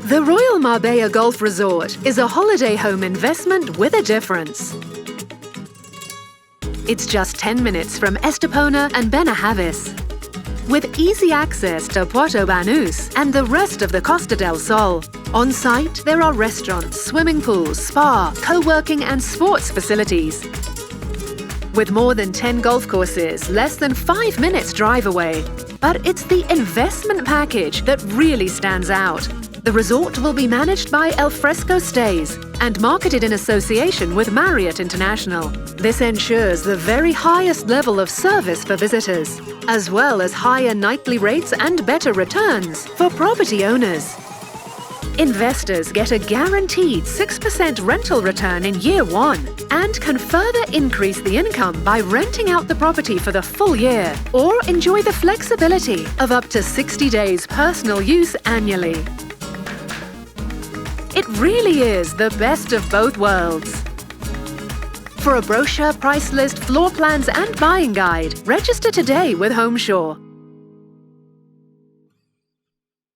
The Royal Marbella Golf Resort is a holiday home investment with a difference. It's just 10 minutes from Estepona and Benahavis. With easy access to Puerto Banús and the rest of the Costa del Sol. On site, there are restaurants, swimming pools, spa, co-working and sports facilities. With more than 10 golf courses, less than 5 minutes drive away. But it's the investment package that really stands out. The resort will be managed by Al Fresco Stays and marketed in association with Marriott International. This ensures the very highest level of service for visitors, as well as higher nightly rates and better returns for property owners. Investors get a guaranteed 6% rental return in year 1 and can further increase the income by renting out the property for the full year or enjoy the flexibility of up to 60 days personal use annually. It really is the best of both worlds. For a brochure, price list, floor plans and buying guide, register today with Holmeshaw.